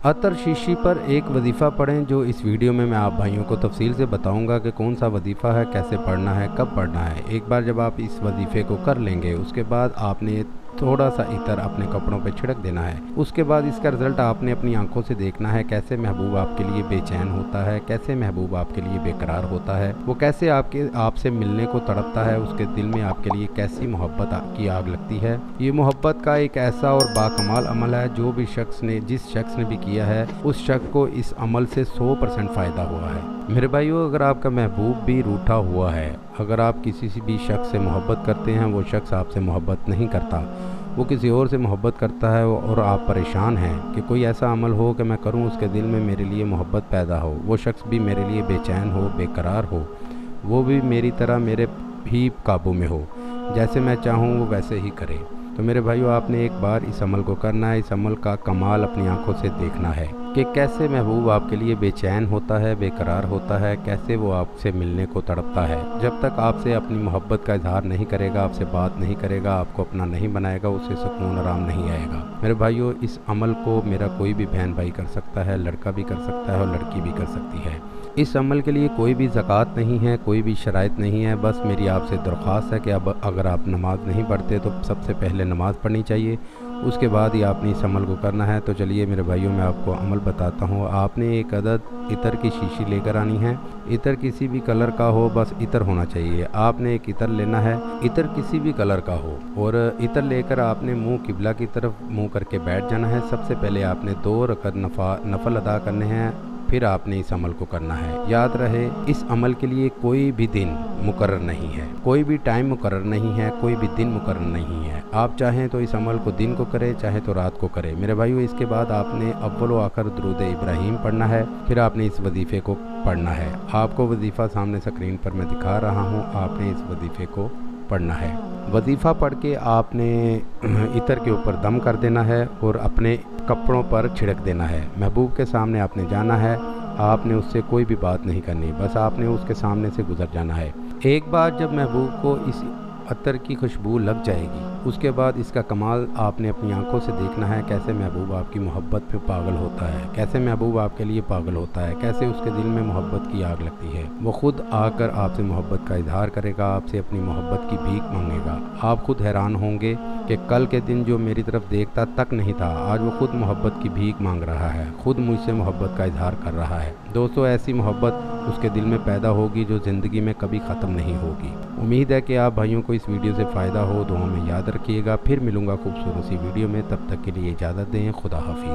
अतर शीशी पर एक वजीफ़ा पढ़ें, जो इस वीडियो में मैं आप भाइयों को तफसील से बताऊंगा कि कौन सा वजीफ़ा है, कैसे पढ़ना है, कब पढ़ना है। एक बार जब आप इस वजीफ़े को कर लेंगे, उसके बाद आपने थोड़ा सा इतर अपने कपड़ों पे छिड़क देना है। उसके बाद इसका रिज़ल्ट आपने अपनी आंखों से देखना है, कैसे महबूब आपके लिए बेचैन होता है, कैसे महबूब आपके लिए बेकरार होता है, वो कैसे आपसे मिलने को तड़पता है, उसके दिल में आपके लिए कैसी मोहब्बत की आग लगती है। ये मोहब्बत का एक ऐसा और बाकमाल अमल है, जो भी जिस शख्स ने भी किया है, उस शख्स को इस अमल से 100% फ़ायदा हुआ है। मेरे भाइयों, अगर आपका महबूब भी रूठा हुआ है, अगर आप किसी भी शख्स से मोहब्बत करते हैं, वो शख्स आपसे मोहब्बत नहीं करता, वो किसी और से मोहब्बत करता है, और आप परेशान हैं कि कोई ऐसा अमल हो कि मैं करूं, उसके दिल में मेरे लिए मोहब्बत पैदा हो, वो शख्स भी मेरे लिए बेचैन हो, बेकरार हो, वो भी मेरी तरह मेरे भी काबू में हो, जैसे मैं चाहूँ वो वैसे ही करे। तो मेरे भाइयों, आपने एक बार इस अमल को करना है। इस अमल का कमाल अपनी आंखों से देखना है कि कैसे महबूब आपके लिए बेचैन होता है, बेकरार होता है, कैसे वो आपसे मिलने को तड़पता है। जब तक आपसे अपनी मोहब्बत का इजहार नहीं करेगा, आपसे बात नहीं करेगा, आपको अपना नहीं बनाएगा, उसे सुकून आराम नहीं आएगा। मेरे भाइयों, इस अमल को मेरा कोई भी बहन भाई कर सकता है, लड़का भी कर सकता है और लड़की भी कर सकती है। इस अमल के लिए कोई भी ज़कात नहीं है, कोई भी शराइत नहीं है। बस मेरी आपसे दरख्वास्त है कि अब अगर आप नमाज़ नहीं पढ़ते तो सबसे पहले नमाज़ पढ़नी चाहिए, उसके बाद ही आपने इस अमल को करना है। तो चलिए मेरे भाइयों, मैं आपको अमल बताता हूँ। आपने एक अदद इतर की शीशी लेकर आनी है। इतर किसी भी कलर का हो, बस इतर होना चाहिए। आपने एक इतर लेना है, इतर किसी भी कलर का हो, और इतर लेकर आपने मुंह किबला की तरफ मुंह करके बैठ जाना है। सबसे पहले आपने 2 रकअत नफल अदा करने हैं, फिर आपने इस अमल को करना है। याद रहे, इस अमल के लिए कोई भी दिन मुकर्रर नहीं है, कोई भी टाइम मुकर्रर नहीं है, कोई भी दिन मुकर्रर नहीं है। आप चाहें तो इस अमल को दिन को करें, चाहे तो रात को करें। मेरे भाइयों, इसके बाद आपने अव्वल व आखिर दुरूद इब्राहीम पढ़ना है, फिर आपने इस वजीफ़े को पढ़ना है। आपको वजीफ़ा सामने स्क्रीन पर मैं दिखा रहा हूँ, आपने इस वजीफ़े को पढ़ना है। वजीफ़ा पढ़ के आपने इतर के ऊपर दम कर देना है और अपने कपड़ों पर छिड़क देना है। महबूब के सामने आपने जाना है, आपने उससे कोई भी बात नहीं करनी, बस आपने उसके सामने से गुजर जाना है। एक बार जब महबूब को इस अतर की खुशबू लग जाएगी, उसके बाद इसका कमाल आपने अपनी आंखों से देखना है, कैसे महबूब आपकी मोहब्बत पे पागल होता है, कैसे महबूब आपके लिए पागल होता है, कैसे उसके दिल में मोहब्बत की आग लगती है। वो खुद आकर आपसे मोहब्बत का इजहार करेगा, आपसे अपनी मोहब्बत की भीख मांगेगा। आप खुद हैरान होंगे कि कल के दिन जो मेरी तरफ देखता तक नहीं था, आज वो खुद मोहब्बत की भीख मांग रहा है, खुद मुझसे मोहब्बत का इजहार कर रहा है। दोस्तों, ऐसी मोहब्बत उसके दिल में पैदा होगी जो ज़िंदगी में कभी ख़त्म नहीं होगी। उम्मीद है कि आप भाइयों को इस वीडियो से फ़ायदा हो। दुआ में याद रखिएगा। फिर मिलूँगा खूबसूरत सी वीडियो में, तब तक के लिए इजाज़त दें। खुदा हाफिज़।